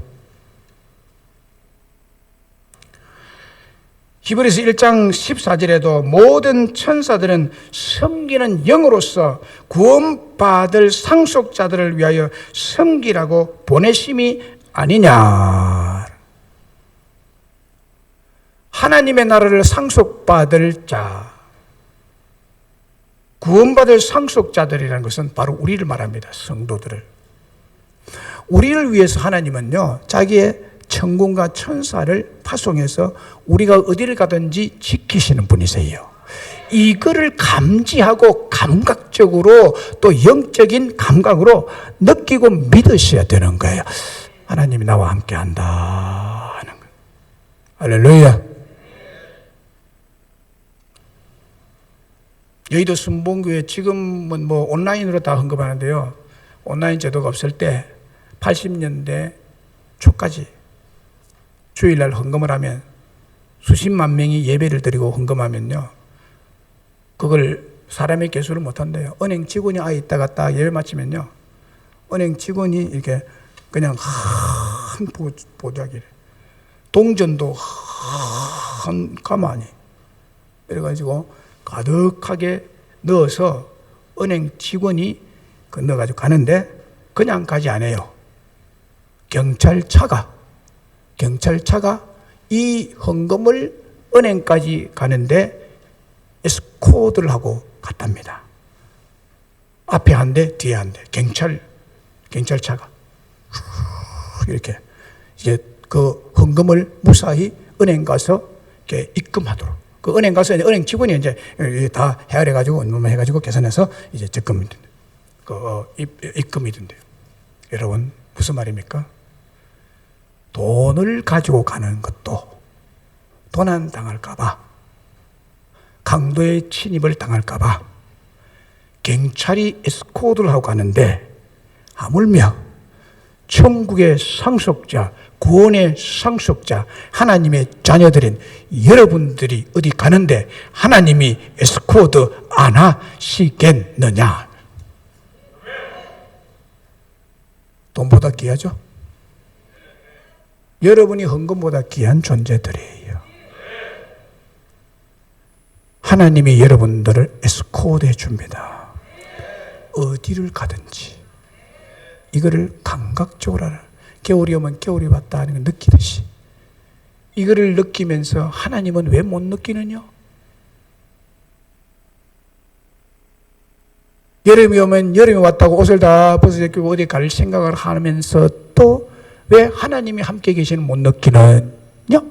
S1: 히브리서 1장 14절에도 모든 천사들은 섬기는 영으로서 구원받을 상속자들을 위하여 섬기라고 보내심이 아니냐. 하나님의 나라를 상속받을 자, 구원받을 상속자들이라는 것은 바로 우리를 말합니다. 성도들을. 우리를 위해서 하나님은요, 자기의 천군과 천사를 파송해서 우리가 어디를 가든지 지키시는 분이세요. 이거를 감지하고 감각적으로 또 영적인 감각으로 느끼고 믿으셔야 되는 거예요. 하나님이 나와 함께 한다 하는 거예요. 할렐루야. 여의도 순복음교회 지금은 뭐 온라인으로 다 헌금하는데요. 온라인 제도가 없을 때 80년대 초까지 주일날 헌금을 하면 수십만 명이 예배를 드리고 헌금하면요, 그걸 사람의 개수를 못한대요. 은행 직원이 아예 있다가 딱 예배 마치면요, 은행 직원이 이렇게 그냥 한 보자기를, 동전도 한 가마니 이래가지고 가득하게 넣어서 은행 직원이 넣어가지고 가는데, 그냥 가지 않아요. 경찰차가 이 헌금을 은행까지 가는데 에스코트를 하고 갔답니다. 앞에 한 대, 뒤에 한 대, 경찰차가 이렇게 이제 그 헌금을 무사히 은행 가서 이렇게 입금하도록. 그 은행 가서 은행 직원이 이제 다 헤아려가지고 해가지고 계산해서 이제 적금이 된대. 입금이 된대요. 여러분, 무슨 말입니까? 돈을 가지고 가는 것도 도난 당할까봐, 강도의 침입을 당할까봐 경찰이 에스코트를 하고 가는데, 하물며 천국의 상속자, 구원의 상속자, 하나님의 자녀들인 여러분들이 어디 가는데 하나님이 에스코트 안 하시겠느냐? 돈보다 귀하죠? 여러분이 헌금보다 귀한 존재들이에요. 하나님이 여러분들을 에스코트해 줍니다. 어디를 가든지. 이거를 감각적으로 알아요. 겨울이 오면 겨울이 왔다 하는 걸 느끼듯이. 이거를 느끼면서 하나님은 왜 못 느끼느냐? 여름이 오면 여름이 왔다고 옷을 다 벗어제끼고 어디 갈 생각을 하면서 또 왜 하나님이 함께 계시는 못 느끼느냐?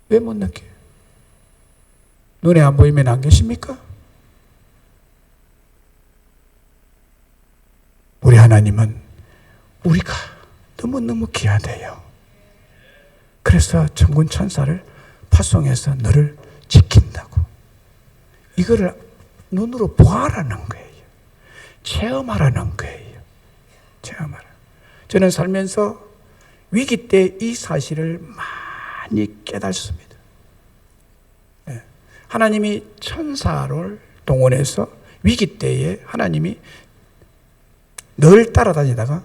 S1: 왜 못 느껴요? 눈에 안 보이면 안 계십니까? 우리 하나님은 우리가 너무너무 귀하대요. 그래서 천군 천사를 파송해서 너를 지킨다고. 이거를 눈으로 보아라는 거예요. 체험하라는 거예요. 체험하라. 저는 살면서 위기 때 이 사실을 많이 깨닫습니다. 하나님이 천사를 동원해서 위기 때에 하나님이 늘 따라다니다가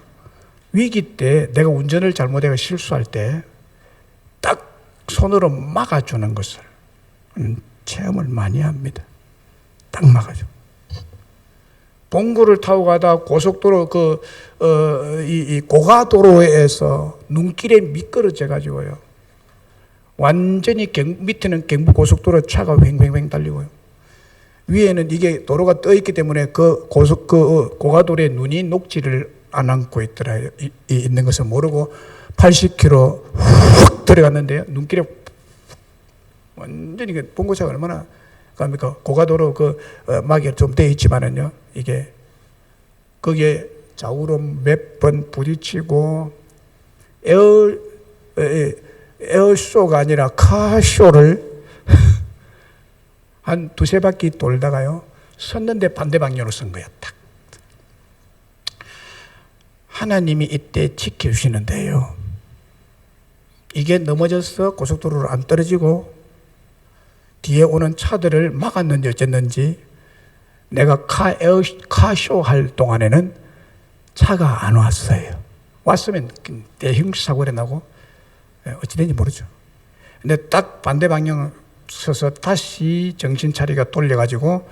S1: 위기 때 내가 운전을 잘못해서 실수할 때 딱 손으로 막아주는 것을 체험을 많이 합니다. 딱 막아줘. 봉구를 타고 가다 고속도로 이 고가도로에서 눈길에 미끄러져 가지고요. 완전히 밑에는 경부 고속도로 차가 횡횡횡 달리고요. 위에는 이게 도로가 떠 있기 때문에 그 고가도로에 눈이 녹지를 안 않고 있는 것을 모르고 80km 훅 들어갔는데요. 눈길에 완전히 봉고차가 얼마나 그러니까 고가도로 막이 좀 돼 있지만은요, 이게 거기에 좌우로 몇 번 부딪히고 에어쇼가 아니라 카쇼를 한 두세 바퀴 돌다가요, 섰는데 반대 방향으로 선 거야. 딱. 하나님이 이때 지켜주시는데요, 이게 넘어져서 고속도로로 안 떨어지고 뒤에 오는 차들을 막았는지 어쨌는지 내가 카쇼 할 동안에는 차가 안 왔어요. 왔으면 대형 사고가 나고 어찌 된지 모르죠. 근데 딱 반대 방향 서서 다시 정신 차리가 돌려가지고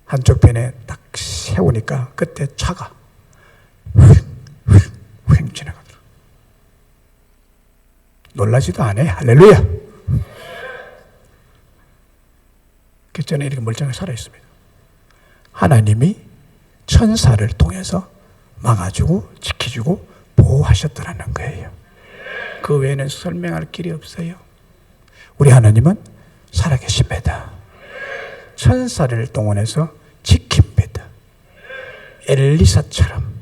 S1: 한쪽 편에 딱 세우니까 그때 차가 휙 지나가더라. 놀라지도 않아요. 할렐루야. 그래서 저는 이렇게 멀쩡하게 살아있습니다. 하나님이 천사를 통해서 막아주고 지켜주고 보호하셨더라는 거예요. 그 외에는 설명할 길이 없어요. 우리 하나님은 살아계십니다. 천사를 동원해서 지킵니다. 엘리사처럼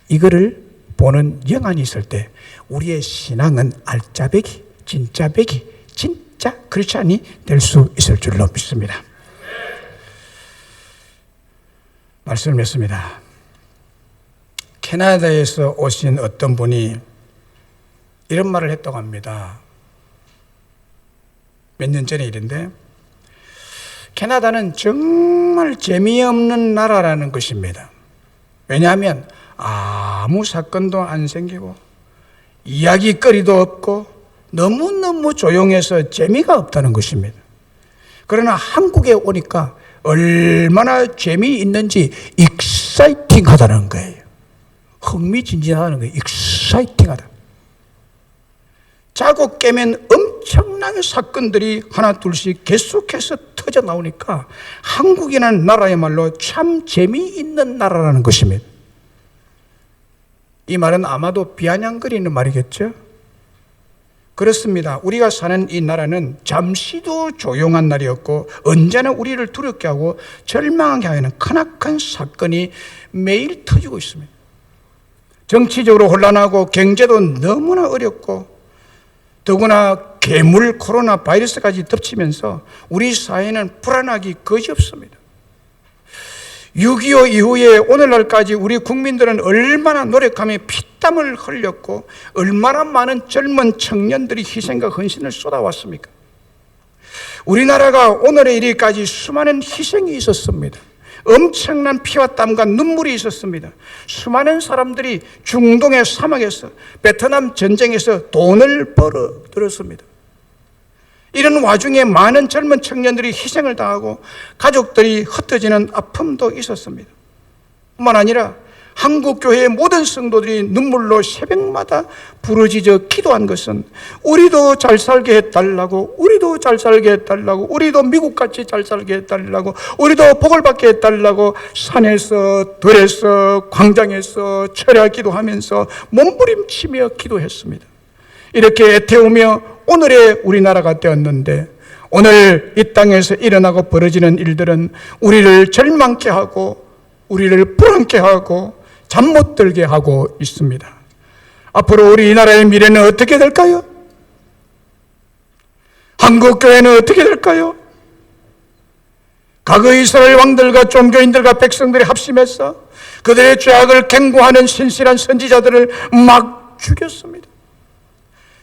S1: 이거를 보는 영안이 있을 때 우리의 신앙은 알짜배기, 진짜배기, 진짜 크리스찬이 될 수 있을 줄로 믿습니다. 말씀을 맺습니다. 캐나다에서 오신 어떤 분이 이런 말을 했다고 합니다. 몇 년 전의 일인데, 캐나다는 정말 재미없는 나라라는 것입니다. 왜냐하면 아무 사건도 안 생기고 이야기거리도 없고 너무너무 조용해서 재미가 없다는 것입니다. 그러나 한국에 오니까 얼마나 재미있는지 익사이팅하다는 거예요. 흥미진진하다는 거예요. 익사이팅하다. 자고 깨면 엄청난 사건들이 하나 둘씩 계속해서 터져 나오니까 한국이라는 나라야말로 참 재미있는 나라라는 것입니다. 이 말은 아마도 비아냥거리는 말이겠죠? 그렇습니다. 우리가 사는 이 나라는 잠시도 조용한 날이었고 언제나 우리를 두렵게 하고 절망하게 하는 크나큰 사건이 매일 터지고 있습니다. 정치적으로 혼란하고 경제도 너무나 어렵고 더구나 괴물 코로나 바이러스까지 덮치면서 우리 사회는 불안하기 거지없습니다. 6.25 이후에 오늘날까지 우리 국민들은 얼마나 노력하며 피땀을 흘렸고 얼마나 많은 젊은 청년들이 희생과 헌신을 쏟아왔습니까? 우리나라가 오늘에 이르기까지 수많은 희생이 있었습니다. 엄청난 피와 땀과 눈물이 있었습니다. 수많은 사람들이 중동의 사막에서 베트남 전쟁에서 돈을 벌어들였습니다. 이런 와중에 많은 젊은 청년들이 희생을 당하고 가족들이 흩어지는 아픔도 있었습니다. 뿐만 아니라 한국교회의 모든 성도들이 눈물로 새벽마다 부르짖어 기도한 것은 우리도 잘 살게 해달라고, 우리도 잘 살게 해달라고, 우리도 미국같이 잘 살게 해달라고, 우리도 복을 받게 해달라고 산에서 들에서 광장에서 철야 기도하면서 몸부림치며 기도했습니다. 이렇게 애태우며 오늘의 우리나라가 되었는데 오늘 이 땅에서 일어나고 벌어지는 일들은 우리를 절망케 하고 우리를 불안케 하고 잠 못 들게 하고 있습니다. 앞으로 우리 이 나라의 미래는 어떻게 될까요? 한국교회는 어떻게 될까요? 과거 이스라엘 왕들과 종교인들과 백성들이 합심해서 그들의 죄악을 경고하는 신실한 선지자들을 막 죽였습니다.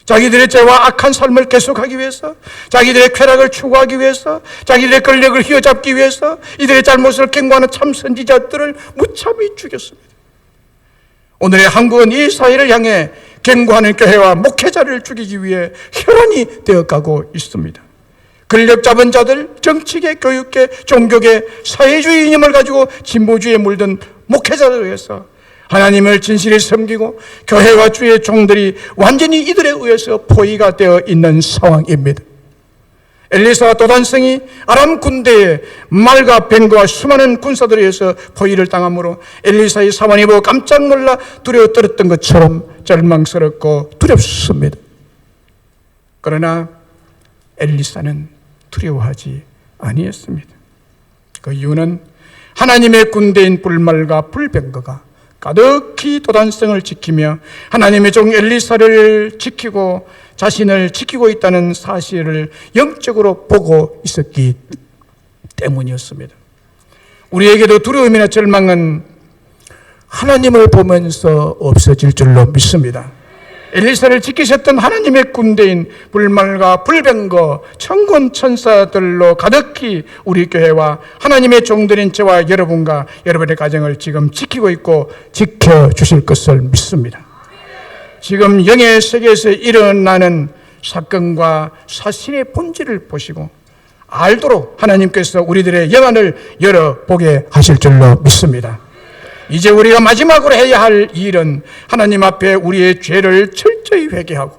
S1: 자기들의 죄와 악한 삶을 계속하기 위해서, 자기들의 쾌락을 추구하기 위해서, 자기들의 권력을 휘어잡기 위해서 이들의 잘못을 경고하는 참 선지자들을 무참히 죽였습니다. 오늘의 한국은 이 사회를 향해 경고하는 교회와 목회자를 죽이기 위해 혈안이 되어가고 있습니다. 권력 잡은 자들, 정치계, 교육계, 종교계, 사회주의 이념을 가지고 진보주의에 물든 목회자들에 의해서 하나님을 진실히 섬기고 교회와 주의 종들이 완전히 이들에 의해서 포위가 되어 있는 상황입니다. 엘리사와 도단성이 아람 군대의 말과 뱀과 수많은 군사들에 의해서 포위를 당함으로 엘리사의 사원이 보고 깜짝 놀라 두려워 떨었던 것처럼 절망스럽고 두렵습니다. 그러나 엘리사는 두려워하지 아니했습니다. 그 이유는 하나님의 군대인 불말과 불병거가 가득히 도단성을 지키며 하나님의 종 엘리사를 지키고 자신을 지키고 있다는 사실을 영적으로 보고 있었기 때문이었습니다. 우리에게도 두려움이나 절망은 하나님을 보면서 없어질 줄로 믿습니다. 엘리사를 지키셨던 하나님의 군대인 불말과 불병거 천군 천사들로 가득히 우리 교회와 하나님의 종들인 저와 여러분과 여러분의 가정을 지금 지키고 있고 지켜주실 것을 믿습니다. 지금 영의 세계에서 일어나는 사건과 사실의 본질을 보시고 알도록 하나님께서 우리들의 영안을 열어보게 하실 줄로 믿습니다. 이제 우리가 마지막으로 해야 할 일은 하나님 앞에 우리의 죄를 철저히 회개하고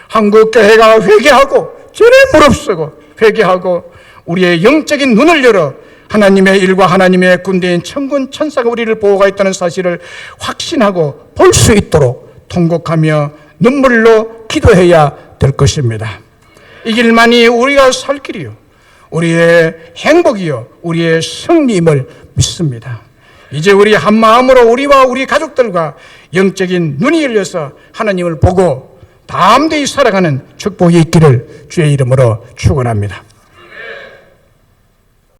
S1: 한국교회가 회개하고 죄를 무릅쓰고 회개하고 우리의 영적인 눈을 열어 하나님의 일과 하나님의 군대인 천군 천사가 우리를 보호하고 있다는 사실을 확신하고 볼 수 있도록 통곡하며 눈물로 기도해야 될 것입니다. 이 길만이 우리가 살 길이요 우리의 행복이요 우리의 승리임을 믿습니다. 이제 우리 한 마음으로 우리와 우리 가족들과 영적인 눈이 열려서 하나님을 보고 담대히 살아가는 축복이 있기를 주의 이름으로 축원합니다.